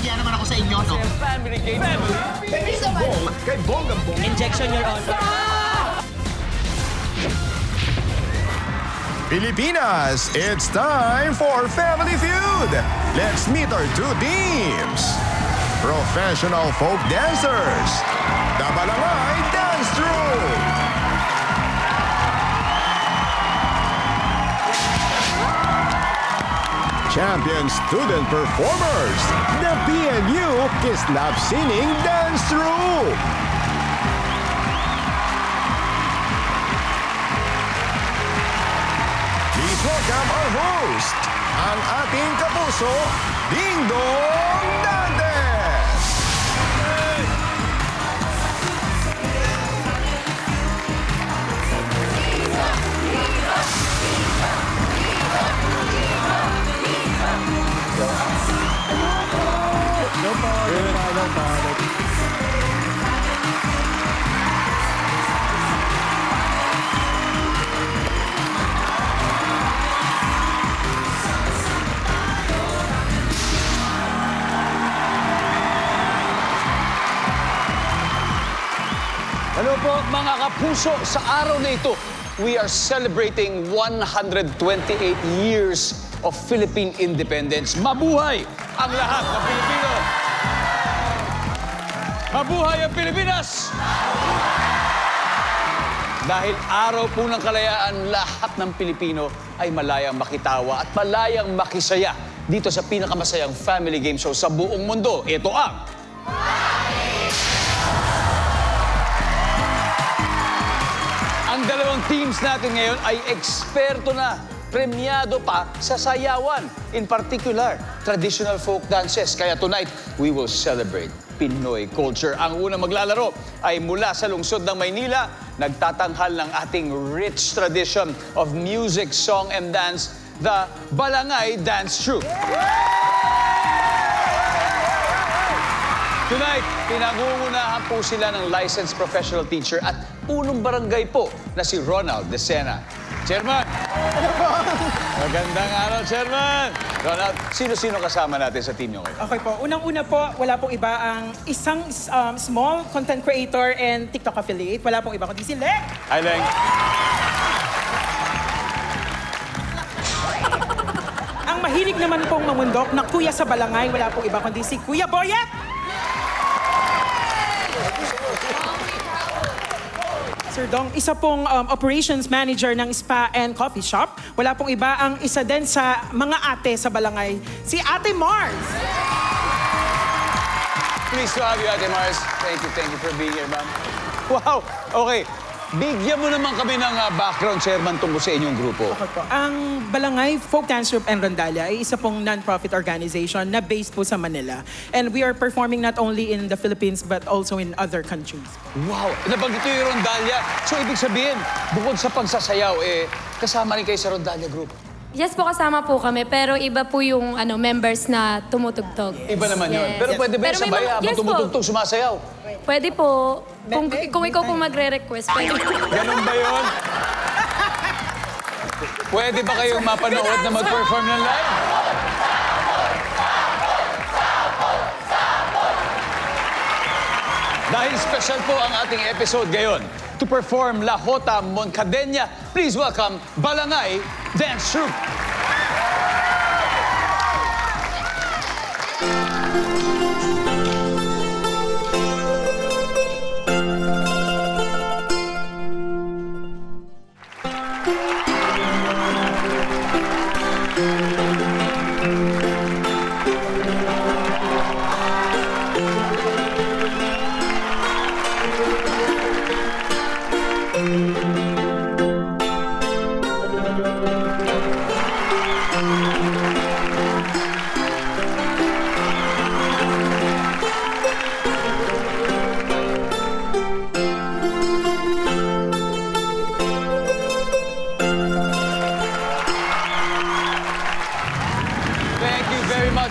Nahiya naman ako sa inyo, no? Family game. Kay Bonggang-Bong. Injection, Your Honor. Pilipinas, it's time for Family Feud. Let's meet our two teams. Professional folk dancers, the Balangay Dance Troupe. Champion student performers, the PNU Kislap Singing Dance Troupe. Please welcome our host, ang ating kapuso, Ding Dong Dantes! Hello po mga kapuso, sa araw na ito, we are celebrating 128 years of Philippine independence. Mabuhay ang lahat ng Pilipino! Mabuhay ang Pilipinas! Dahil araw po ng kalayaan, lahat ng Pilipino ay malayang makitawa at malayang makisaya dito sa pinakamasayang family game show sa buong mundo. Ito ang Ang dalawang teams natin ngayon ay eksperto na, premiado pa sa sayawan. In particular, traditional folk dances. Kaya tonight, we will celebrate Pinoy culture. Ang unang maglalaro ay mula sa lungsod ng Maynila, nagtatanghal ng ating rich tradition of music, song, and dance, the Balangay Dance Troupe. Tonight, pinangungunahan po sila ng licensed professional teacher at punong barangay po na si Ronald Decena. Chairman! Magandang araw, Chairman! Ronald, sino-sino kasama natin sa team nyo ngayon? Okay po. Unang-una po, wala pong iba ang isang small content creator and TikTok affiliate. Wala pong iba kundi si Leng. Hi, Leng. Ang mahilig naman pong mamundok na kuya sa Balangay. Wala pong iba kundi si Kuya Boyet. Sir Dong, isa pong operations manager ng spa and coffee shop. Wala pong iba ang isa din sa mga ate sa Balangay, si Ate Mars. Pleased to have you, Ate Mars. Thank you for being here, ma'am. Wow! Okay, bigyan mo naman kami ng background, Chairman, tungkol sa inyong grupo. Okay po. Ang Balangay Folk Dance Troupe and Rondalia ay isa pong non-profit organization na based po sa Manila. And we are performing not only in the Philippines but also in other countries. Wow! Nabanggit niyo yung Rondalia. So, ibig sabihin, bukod sa pagsasayaw, kasama rin kayo sa Rondalia Group. Yes po, kasama po kami. Pero iba po yung members na tumutugtog. Iba naman yun. Yes. Pero pwede ba yung Pero may sabay mga- habang yes po. tumutugtog, sumasayaw? Pwede po. Kung ikaw po magre-request, pwede. Ganun ba yun? Pwede ba kayong mapanood na mag-perform ng live? Dahil special po ang ating episode ngayon, to perform La Jota Moncadena, please welcome Balangay Dance Troupe.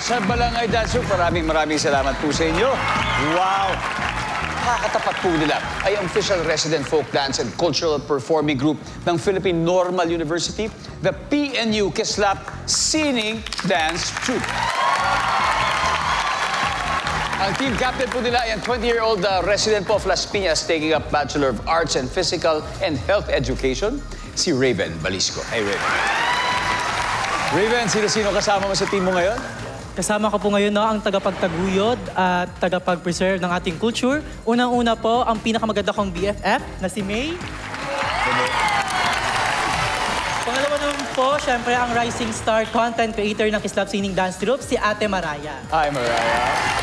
Sa Balangay Dance Troupe, maraming salamat po sa inyo. Wow! Kakatapat po nila ay ang official resident folk dance and cultural performing group ng Philippine Normal University, the PNU Kislap Singing Dance Troupe. Ang team captain po nila ay ang 20-year-old resident po of Las Piñas taking up Bachelor of Arts in Physical and Health Education, si Raven Balisco. Hey, Raven. Raven, sino-sino kasama mo sa team mo ngayon? Kasama ko po ngayon ang tagapagtaguyod at tagapag-preserve ng ating culture. Unang-una po, ang pinakamaganda kong BFF na si May. Pangalawa naman po, syempre ang rising star content creator ng Kislap Sining Dance Troupe, si Ate Maraya. Hi, Mariah.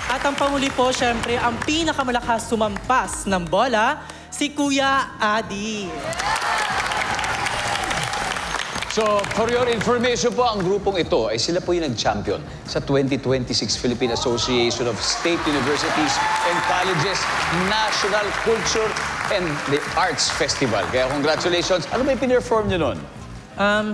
At ang panghuli po, syempre ang pinakamalakas sumampas ng bola, si Kuya Adi. So, for your information po, ang grupong ito ay sila po yung nag-champion sa 2026 Philippine Association of State Universities and Colleges National Culture and the Arts Festival. Kaya congratulations. Ano ba yung pinerform nyo nun?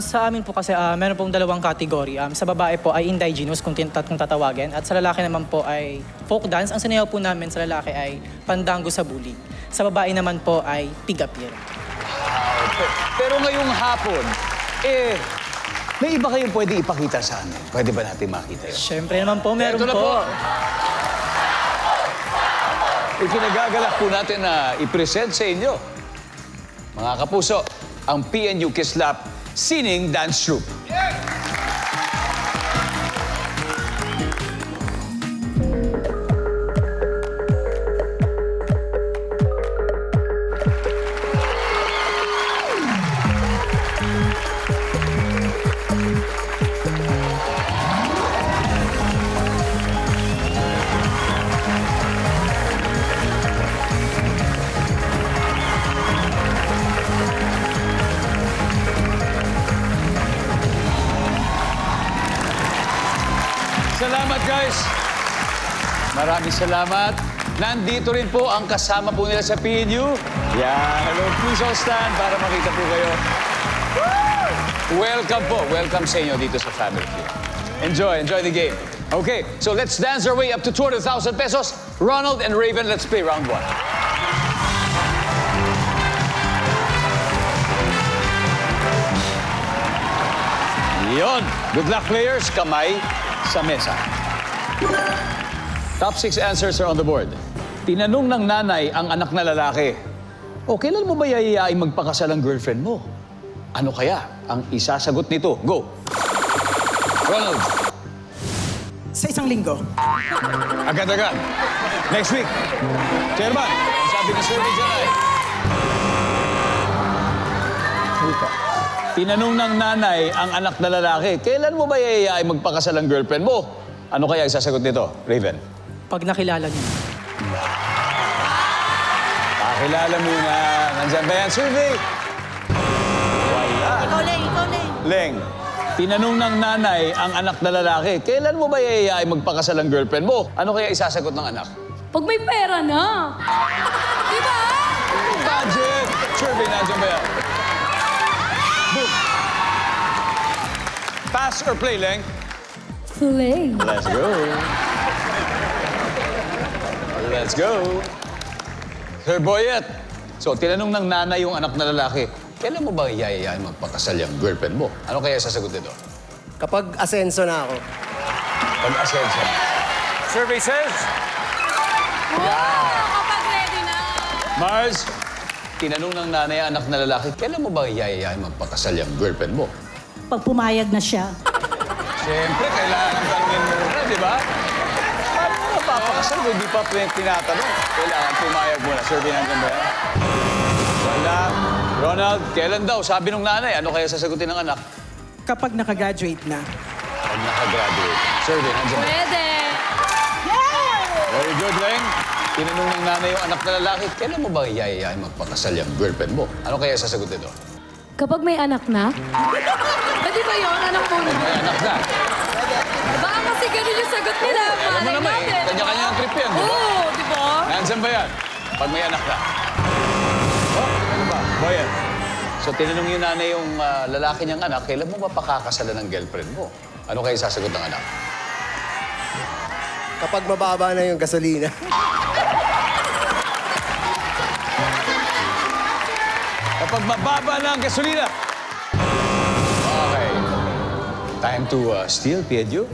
Sa amin po kasi, meron pong dalawang category. Sa babae po ay indigenous kung tatawagin. At sa lalaki naman po ay folk dance. Ang sinayaw po namin sa lalaki ay pandango sa bulig. Sa babae naman po ay pigapir. Pero ngayong hapon, may iba kayong pwede ipakita sa amin. Pwede ba natin makita yun? Siyempre naman po, meron Ito na po. Ikinagagalak po natin na i-present sa inyo, mga kapuso, ang PNU Kislap Sining Dance Troupe. Salamat, guys. Maraming salamat. Nandito rin po ang kasama po nila sa PNU. Yan. Hello, please all stand para makita po kayo. Welcome po. Welcome sa inyo dito sa Family Feud. Enjoy the game. Okay, so let's dance our way up to 200,000 pesos. Ronald and Raven, let's play round 1. Yon. Good luck, players. Kamay sa mesa. Top 6 answers are on the board. Tinanong ng nanay ang anak na lalaki, kailan mo ba yayayain magpakasal ang girlfriend mo? Ano kaya ang isasagot nito? Go! Ronald, Sa isang linggo. agad-agad. Next week. Chairman, ang sabi ni survey dyan ay... Tinanong ng nanay ang anak na lalaki, kailan mo ba yayayain magpakasal ang girlfriend mo? Ano kaya ang sasagot nito? Raven. Pag nakilala niyo. Pakilala muna. Nandyan ba yan, survey? Wala. Ikaw, Leng. Leng, tinanong ng nanay ang anak na lalaki, kailan mo ba yayayain magpakasal ang girlfriend mo? Ano kaya isasagot ng anak? Pag may pera na. Di ba? Budget! Survey, nandyan ba yan? Boom! Pass or play, Leng? Play. Let's go. Let's go. Sir Boyet. So, tinanong ng nanay yung anak na lalaki, kailan mo ba yayayain magpakasal yung girlfriend mo? Ano kaya sasagot nito? Kapag asenso na ako. Pag-asenso. Survey says... Kapag ready na. Mars, tinanong ng nanay ang anak na lalaki, kailan mo ba yayayain magpakasal yung girlfriend mo? Pag pumayag na siya. Siyempre, kailangan ng tanongin muna, di ba? Paano mo mapapakasal kung di pa tinatanong? Kailangan pumayag muna. Survey nandiyan ba yan? Wala. Ronald, kailan daw? Sabi nung nanay, ano kaya sasagutin ng anak? Kapag nakagraduate na. Pag nakagraduate. Survey nandiyan ba? Pwede. Very good, Leng. Tinanong ng nanay yung anak na lalaki, kailan mo ba yayayain magpakasal yung girlfriend mo? Ano kaya sasagot nito? Kapag may anak na? Pwede ba yun? Anak mo na. May anak na. Baka kasi ganun yung sagot nila. Alam mo Malay naman eh, natin. kanya-kanya ang trip yan, di ba? Oo, di ba? Nandiyan ba yan? Pag may anak na. Ano ba? Boyan. So, tinanong yung nanay yung lalaki niyang anak, kailan mo ba pakakasalan ng girlfriend mo? Ano kaya sasagot ng anak? Kapag mababa na yung gasolina. Kapag mababa na ang gasolina. Okay. Time to steal, Pedro.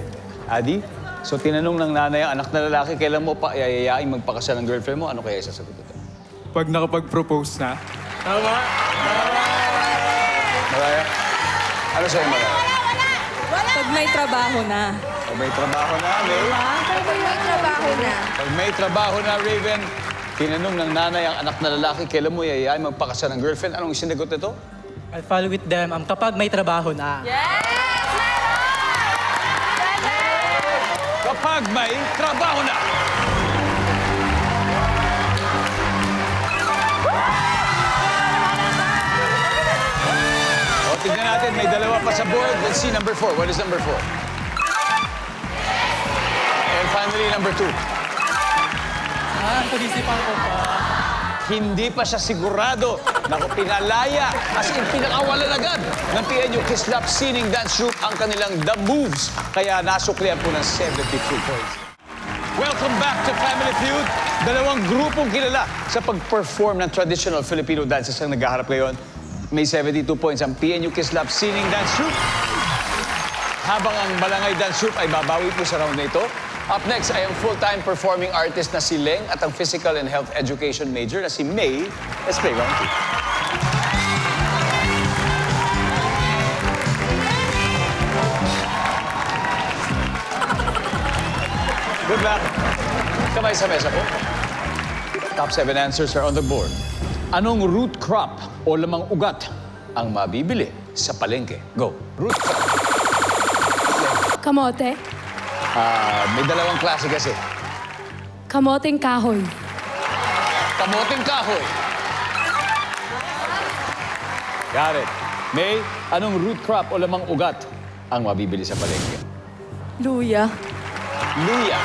Adi, So tinanong ng nanay ang anak na lalaki, kailan mo pa yayayain magpakasal ng girlfriend mo? Ano kaya sasagot ito? Pag nakapag-propose na. Maraya? Ano sa'yo, Maraya? Pag may trabaho na. Pag may trabaho na, May? Pag may trabaho na. Pag may trabaho na, Raven, tinanong ng nanay ang anak na lalaki, kailan mo yayayain magpakasal ng girlfriend? Anong sinagot ito? I'll follow with them kapag may trabaho na. Kapag may trabaho na. O, tignan natin, may dalawa pa sa board. Let's see number 4. What is number 4? And finally, number 2. Pag-isipan ko pa. Hindi pa siya sigurado. Naku, pinalaya. As in, pinakawalan agad ng PNU Kislap Sining Dance Troupe ang kanilang The Moves. Kaya nasuklian po ng 73 points. Welcome back to Family Feud. Dalawang grupong kilala sa pag-perform ng traditional Filipino dances ang naghaharap ngayon. May 72 points ang PNU Kislap Sining Dance Troupe. Habang ang Balangay Dance Troupe ay babawi po sa round na ito. Up next ay ang full-time performing artist na si Leng at ang physical and health education major na si May. Let's play round 2. Good luck. Kamay sa mesa po. Top 7 answers are on the board. Anong root crop o lamang ugat ang mabibili sa palengke? Go. Root crop. Kamote. May dalawang klase kasi. Kamoteng kahoy. Kamoting kahoy. Got it. May, anong root crop o lamang ugat ang mabibili sa palengke? Luya. Luya.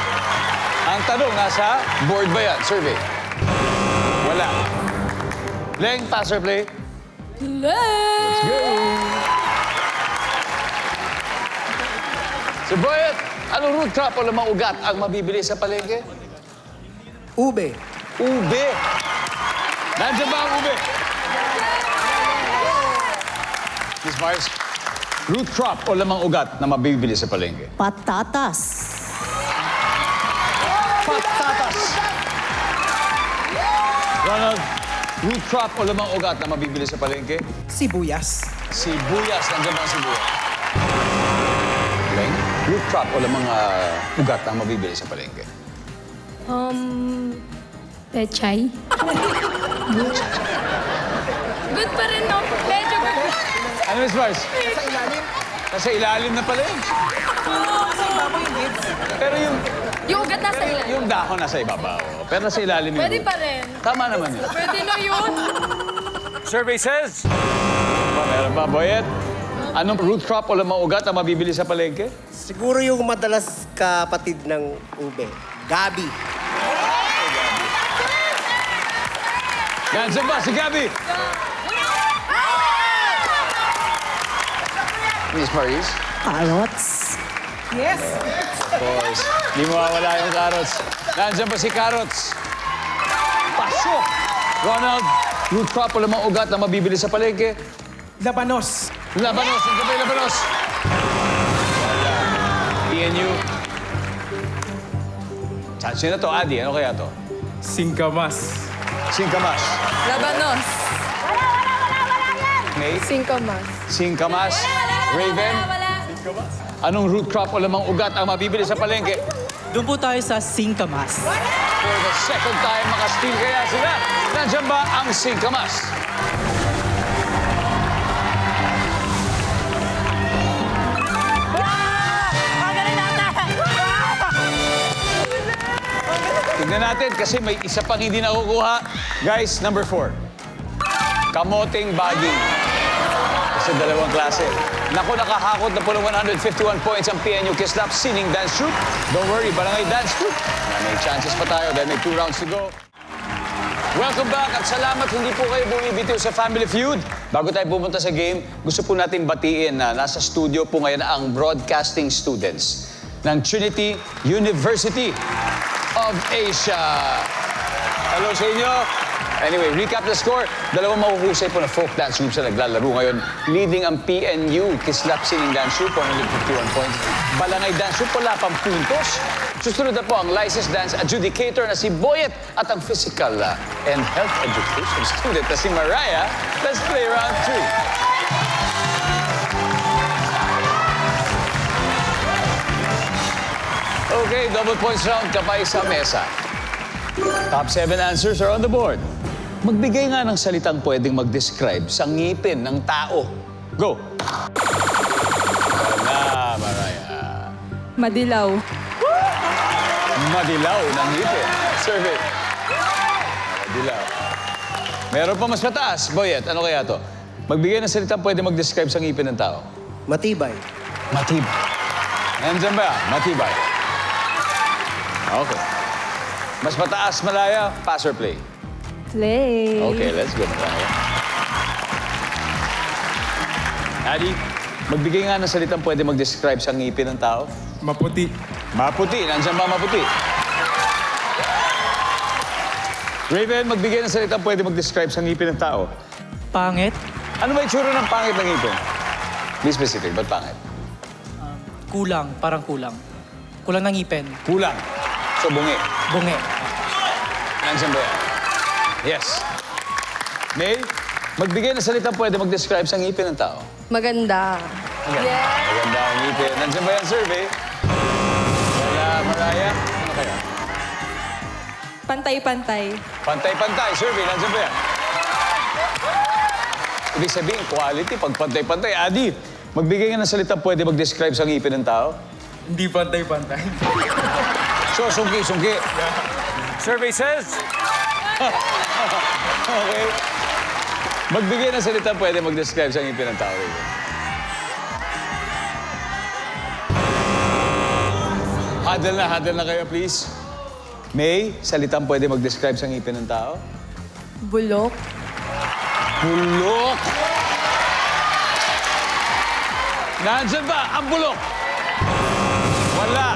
Ang tanong, nasa board ba yan? Survey. Wala. Leng, pass or play? Let's go. Si Boyet, anong root crop o lamang ugat ang mabibili sa palengke? Ube. Ube. Nandiyan ba ang ube? Miss Mars, root crop o lamang ugat na mabibili sa palengke? Patatas. Patatas. Ronald, root crop o lamang ugat na mabibili sa palengke? Sibuyas. Sibuyas. Nandiyan ba ang sibuyas? Leng, root crop o lamang ugat na mabibili sa palengke? Pechay. Good pa rin, no? Medyo good. Ano, Miss Mars? Nasa ilalim na pala yun. Pero Yung ugat nasa ilan. yung dahon nasa ibabaw. Pero nasa ilalim yun. Pwede pa rin. Tama naman yun. Pwede na yun. Survey says... Meron ba, Boyet? Anong root crop o lamang ugat ang mabibili sa palengke? Siguro yung madalas kapatid ng ube. Gabi. Nandiyan ba si Gabby? Miss Maris? Carrots. Yes. Of course. Di mawawala yung carrots. Nandiyan ba si Carrots? Pasok! Ronald, root crop o lamang ugat na mabibili sa palengke? Labanos. Labanos. Nandiyan ba yung labanos? PNU. Chance na to, Adi. Ano kaya to? Singkamas. Singkamas. Labanos. May? Singkamas. Singkamas. Raven? Anong root crop o lamang ugat ang mabibili sa palengke? Doon po tayo sa singkamas. For the second time, makasteal kaya sila. Nandiyan ba ang singkamas? Tignan natin kasi may isa pang hindi nakukuha. Guys, number 4. Kamoting baging. Kasi dalawang klase. Naku, nakahakot na po ng 151 points ang PNU Kislap Sining Dance Troupe. Don't worry, Balangay Dance Troupe. May chances pa tayo dahil may 2 rounds to go. Welcome back at salamat hindi po kayo bumibitiw sa Family Feud. Bago tayo pumunta sa game, gusto po natin batiin na nasa studio po ngayon ang broadcasting students ng Trinity University of Asia. Hello sa inyo. Anyway, recap the score. Dalawang mahuhusay po na folk dance groups na naglalaro ngayon. Leading ang PNU, Kislap Sining Dance Group, 151 points. Balangay Dance Group, wala pang puntos. Susunod na po ang licensed dance adjudicator na si Boyet at ang physical and health education student na si Mariah. Let's play round 3. Okay, double points round, kapay sa mesa. Top 7 answers are on the board. Magbigay nga ng salitang pwedeng mag-describe sa ngipin ng tao. Go! Wala, Mariah. Madilaw. Madilaw ng ngipin. Serve it. Madilaw. Meron pa mas mataas. Boyet, ano kaya to? Magbigay ng salitang pwedeng mag-describe sa ngipin ng tao. Matibay. Matibay. Nandiyan ba? Matibay. Okay. Mas mataas, Malaya. Pass or play? Play. Okay, let's go, Malaya. Adi, magbigay nga ng salitang pwede mag-describe sa ngipin ng tao. Maputi. Maputi. Nandiyan ba maputi? Raven, magbigay ng salitang pwede mag-describe sa ngipin ng tao. Pangit. Ano ba itsura ng pangit ng ngipin? Be specific, ba't pangit? Kulang. Parang kulang. Kulang ng ngipin. Kulang. So, bungi. Bungi. Nandiyan ba yan? Yes. May, magbigay ng salitang pwede mag-describe sa ngipin ng tao. Maganda. Maganda ang ngipin. Nandiyan ba yan, survey? Wala, Mariah. Ano kaya? Pantay-pantay. Pantay-pantay. Survey, nandiyan ba yan? Ibig sabihin, quality, pag pantay-pantay. Adi, magbigay nga ng salitang pwede mag-describe sa ngipin ng tao. Hindi pantay-pantay. So, sungki-sungki. Survey says... Okay. Magbigay ng salitang pwede mag-describe sa ngipin ng tao. Huddle na kayo, please. May, salitang pwede mag-describe sa ngipin ng tao? Bulok. Bulok! Nandyan ba ang bulok? Wala.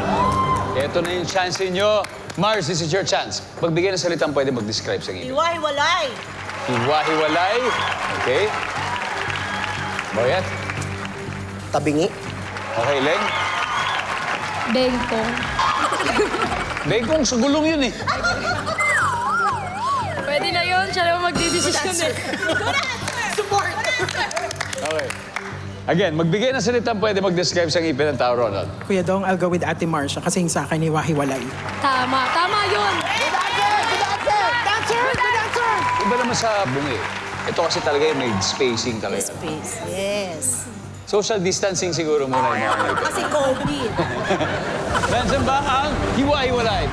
Ito na yung chance ninyo. Mars, this is your chance. Magbigay ng salitang pwede mag-describe sa ngipin. Iwahiwalay. Hiwa-hiwalay. Okay. Boyet. Tabingi. Okay, Leng. Bengkong. Bengkong sa gulong yun eh. Pwede na yun. Siya naman magdidesisyon eh. Okay. Again, magbigay ng salitang pwede mag-describe sa ngipin ng tao, Ronald. Kuya Dong, I'll go with Ate Marcia kasi yung sa akin iwahiwalay. Tama. Tama yun. Iba naman sa bungi. Ito kasi talaga yung may spacing talaga. Space, yes. Social distancing siguro muna yung mga ngipin. Kasi COVID. Nandiyan ba ang hiwa-hiwalay?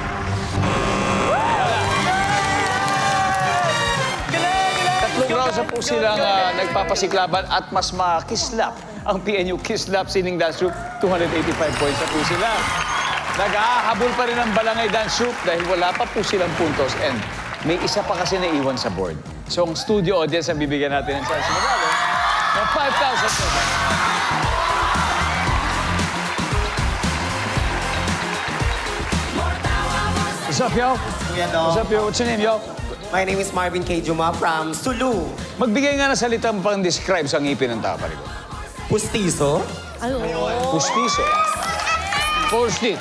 Tatlong rounds na po silang nagpapasiklaban at mas makislap ang PNU Kislap Sining Dance Group. 285 points na po sila. Nag-ahabol pa rin ang Balangay Dance Group dahil wala pa po silang puntos and may isa pa kasi naiwan sa board. So ang studio audience ang bibigyan natin ng chance magalo ng 5,000 pesos. What's up, yo? What's up, yo? What's your name, yo? My name is Marvin K. Juma from Sulu. Magbigay nga ng salitang pang-describe sa ngipin ng tao, pare ko. Pustiso. Pustiso. Pustit.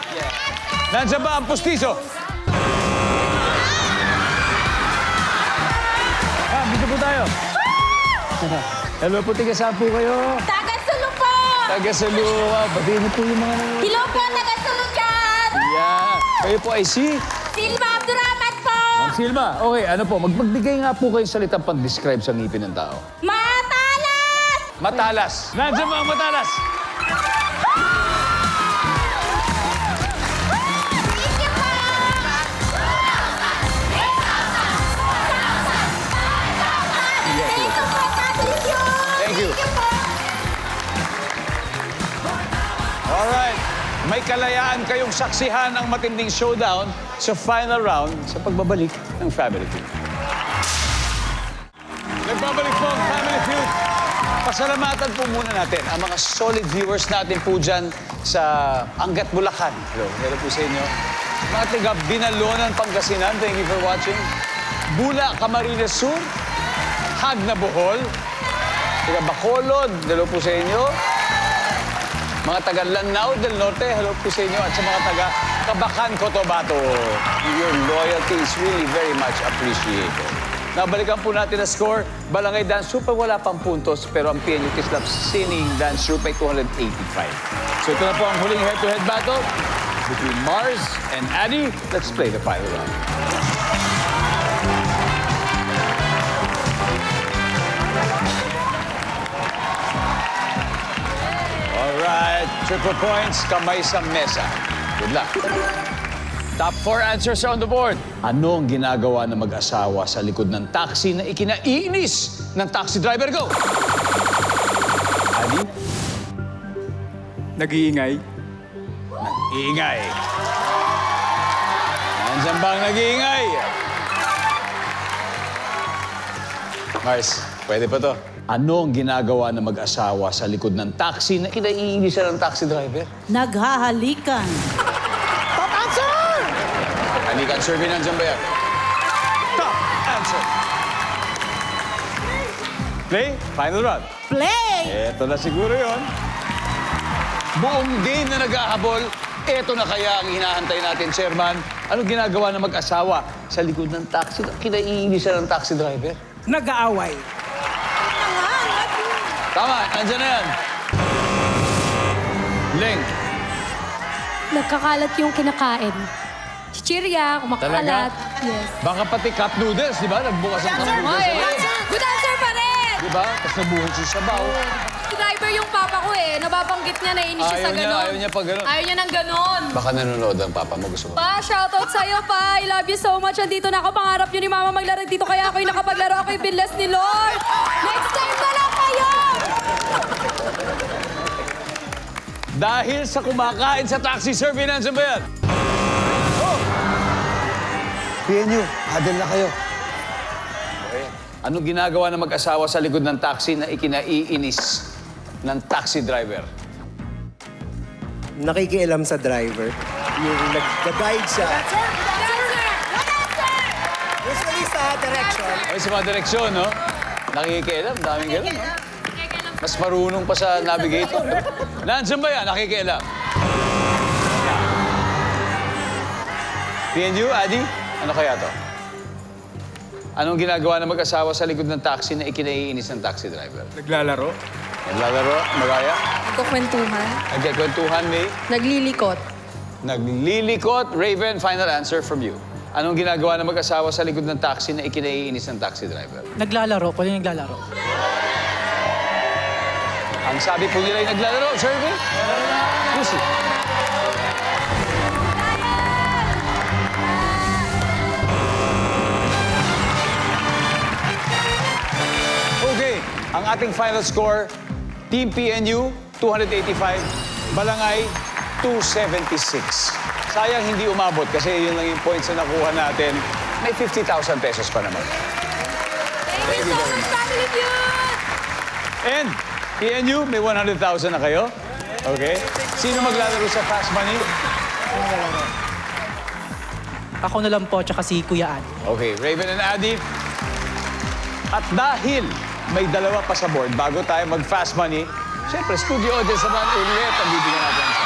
Nandiyan ba ang pustiso? Dito po tayo. Hello po, tiga-saan po kayo? Taga-Sulu po! Taga-Sulu. Batiin niyo po yung mga nanonood. Hello po, taga-Sulu dyan! Yeah. Kayo po ay si... Silva Abduramat po! Ma'am Silma. Okay, ano po, magbigay nga po kayo salitang pang-describe sa ngipin ng tao. Matalas! Matalas. Nandiyan ba ang matalas? Thank you. Alright. May kalayaan kayong saksihan ang matinding showdown sa final round sa pagbabalik ng Family Feud. Nagbabalik po ang Family Feud. Pasalamatan po muna natin ang mga solid viewers natin po dyan sa Angat, Bulacan. Hello po sa inyo. Mga taga Binalonan, Pangasinan, thank you for watching. Bula, Camarines Sur, Hag na Bohol, taga Bacolod, hello po sa inyo. Mga taga Lanao del Norte, hello po sa inyo. At sa mga taga Kabacan, Cotabato, your loyalty is really very much appreciated. Nabalikan po natin na score. Barangay Dance Troupe ay wala pang puntos, pero ang PNU Kislap Singing Dance Troupe ay 285. So ito na po ang huling head-to-head battle between Mars and Addy. Let's play the final round. Alright, triple points, kamay sa mesa. Good luck. Top 4 answers are on the board. Ano ang ginagawa ng mag-asawa sa likod ng taxi na ikinaiinis ng taxi driver? Go! Adi? Nag-iingay. Nag-iingay. Nandiyan ba ang nag-iingay? Mars, pwede pa to. Ano ang ginagawa ng mag-asawa sa likod ng taxi na kinaiinisan ng taxi driver? Naghahalikan. Halikan, survey nandiyan ba yan? Top answer. Play, final round. Play! Eto na siguro yon. Buong game na nag-ahabol, eto na kaya ang hinahantay natin, Chairman. Anong ginagawa ng mag-asawa sa likod ng taxi? Kinaiinisan ng taxi driver? Nag-aaway. Tama, nandiyan na yan. Leng. Nagkakalat yung kinakain. Chichirya, kumakalat. Yes. Baka pati cup noodles, di ba? Nagbukas ang cup noodles. Good answer pa rin! Di ba? Tapos nabuhos yung sabaw. Si driver yung papa ko eh. Nababanggit niya, naiinis siya sa ganon. Ayaw niya pa ganon. Ayaw niya ng ganon. Baka nanonood ang papa mo, gusto mo. Pa, shoutout sa'yo, pa. I love you so much. Andito na ako. Pangarap yun ni Mama maglaro dito. Kaya ako'y nakapaglaro. Ako'y binless ni Lord. Next time na lang kayo! Dahil sa kumakain sa taxi survey, nandiyan ba yan? PNU, hadal na kayo. Okay. Anong ginagawa ng mag-asawa sa likod ng taxi na ikinaiinis ng taxi driver? Nakikialam sa driver. Yung nag-guide siya. Usually sa direction. Ay, sa mga direksyon, no? Nakikialam, daming gano'n, no? Mas marunong pa sa navigator. Nandiyan ba yan? Nakikialam. PNU, Adi? Ano kaya to? Anong ginagawa ng mag-asawa sa likod ng taxi na ikinaiinis ng taxi driver? Naglalaro. Naglalaro, magaya, Nagkukwentuhan. nagkikwentuhan, May, Naglilikot. naglilikot. Raven, final answer from you. Anong ginagawa ng mag-asawa sa likod ng taxi na ikinaiinis ng taxi driver? Naglalaro po, yung naglalaro. Ang sabi po nila ay naglalaro, survey? Lucy. Okay, ang ating final score, Team PNU, 285, Balangay, 276. Sayang hindi umabot kasi yun lang yung points na nakuha natin. May 50,000 pesos pa naman. Thank you so much, Family Feud! And PNU, may 100,000 na kayo. Okay? Sino maglalaro sa Fast Money? Ako na lang po, tsaka si Kuya Ad. Okay, Raven and Addy. At dahil may dalawa pa sa board, bago tayo mag-Fast Money, siyempre, studio audience naman ulit ang bibigyan natin sa.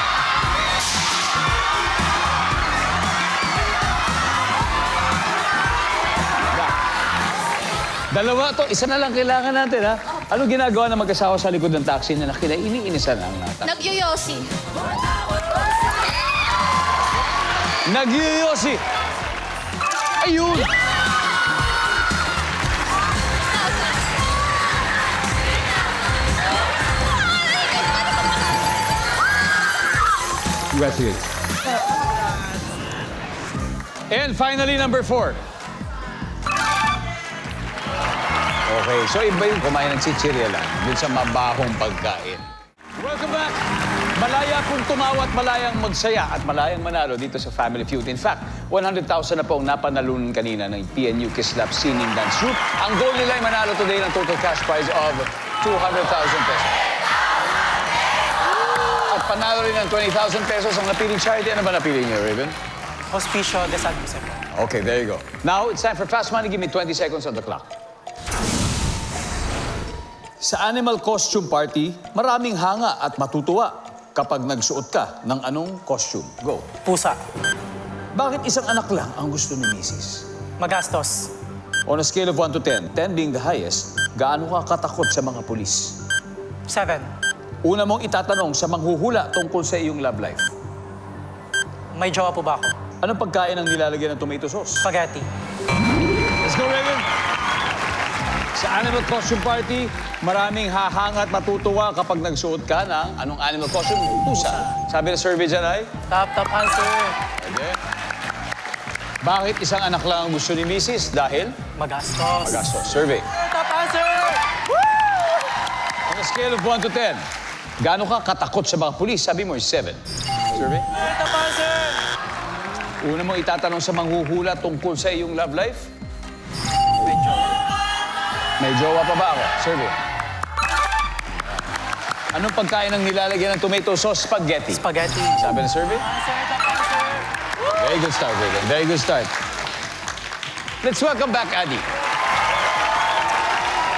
Dalawa to, isa na lang kailangan natin, ha? Ano ginagawa ng mag-asawa sa likod ng taxi na iniinisan ang taxi? Nagyoyosi. Nagyoyosi! Ayun! Congratulations. And finally, number 4. Okay, so iba yung kumain ng chichirya lang dun sa mabahong pagkain. Welcome back! Malaya pong tumawa at malayang magsaya at malayang manalo dito sa Family Feud. In fact, 100,000 na po ang napanalunan kanina ng PNU Kislap Singing Dance Troupe. Ang goal nila ay manalo today ng total cash prize of 200,000 pesos. At panalo rin ng 20,000 pesos ang napiling charity. Ano ba napili niyo, Raven? Hospicio de San Jose po. Okay, there you go. Now, it's time for Fast Money. Give me 20 seconds on the clock. Sa animal costume party, maraming hanga at matutuwa kapag nagsuot ka ng anong costume. Go. Pusa. Bakit isang anak lang ang gusto ni Mrs.? Magastos. On a scale of 1 to 10, 10 being the highest, gaano ka katakot sa mga pulis? 7. Una mong itatanong sa manghuhula tungkol sa iyong love life. May jowa po ba ako? Anong pagkain ang nilalagyan ng tomato sauce? Spaghetti. Let's go, Raven! Sa animal costume party, maraming hahanga at matutuwa kapag nagsuot ka ng anong animal costume? Pusa. Sabi na survey dyan ay? Top answer. Okay. Bakit isang anak lang ang gusto ni Mrs.? Dahil? Magastos. Magastos. Survey. Top answer! On a scale of 1 to 10, gaano ka katakot sa mga pulis? Sabi mo, 7. Survey. Top answer! Una mong itatanong sa manghuhula tungkol sa iyong love life? May jowa pa ba ako? Survey. Anong pagkain ang nilalagyan ng tomato sauce? Spaghetti. Spaghetti. Sabi ng survey? Very good start, Regan. Very good start. Let's welcome back Addy.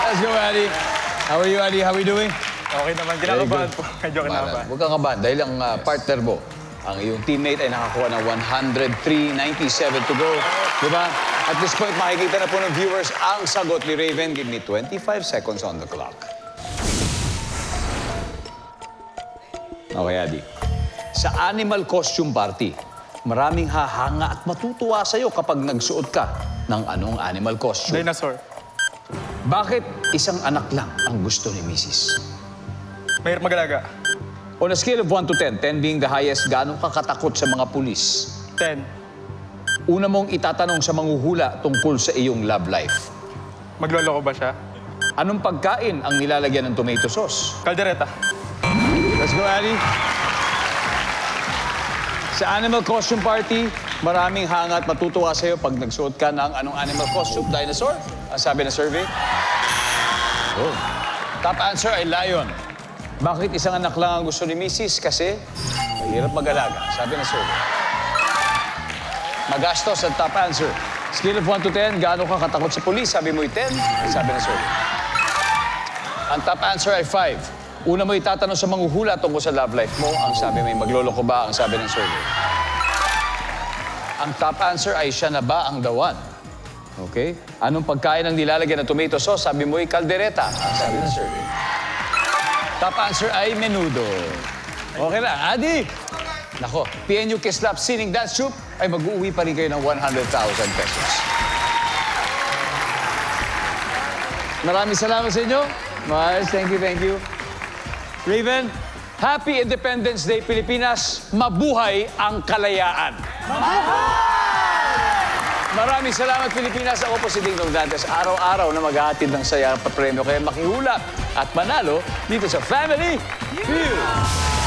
Let's go, Addy. How are you, Addy? How are we doing? Okay naman, Very kinakabahan good. po. Medyo kinakabahan. Huwag kang kabahan dahil ang partner mo, ang iyong teammate ay nakakuha ng 103.97 to go. Diba? At this point, makikita na po ng viewers ang sagot ni Raven. Give me 25 seconds on the clock. Okay, Adi. Sa animal costume party, maraming hahanga at matutuwa sa'yo kapag nagsuot ka ng anong animal costume. Dinosaur. Bakit isang anak lang ang gusto ni Mrs.? Mahirap mag-alaga. On a scale of 1 to 10, 10 being the highest, gaano ka katakot sa mga pulis? 10. Una mong itatanong sa manghuhula tungkol sa iyong love life. Magloloko ba siya? Anong pagkain ang nilalagyan ng tomato sauce? Kaldereta. Let's go, Addy. Sa animal costume party, maraming hanga at matutuwa sa'yo pag nagsuot ka ng anong animal costume? Dinosaur? Ang sabi ng survey? Oh. Top answer ay lion. Bakit isang anak lang ang gusto ni Mrs.? Kasi mahirap mag-alaga. Sabi ng survey. Magastos ang top answer. Scale of 1 to 10, gaano ka katakot sa pulis? Sabi mo'y 10. Sabi ng survey. Ang top answer ay 5. Una mo itatanong sa manghuhula tungkol sa love life mo. Ang sabi may magloloko ba? Ang sabi ng survey. Ang top answer ay siya na ba ang the one? Okay? Anong pagkain ang nilalagyan ng tomato sauce? Sabi mo ay kaldereta. Ang sabi ng survey. Top answer ay menudo. Okay lang, Adi! Nako, PNU Kislap Sining Dance Troupe ay mag-uwi pa rin kayo ng 100,000 pesos. Maraming salamat sa inyo. Mars, thank you, thank you. Raven, Happy Independence Day, Pilipinas. Mabuhay ang kalayaan. Maraming salamat, Pilipinas. Ako po si Dingdong Dantes. Araw-araw na maghahatid ng saya at premyo. Kaya makihula at manalo dito sa Family Feud.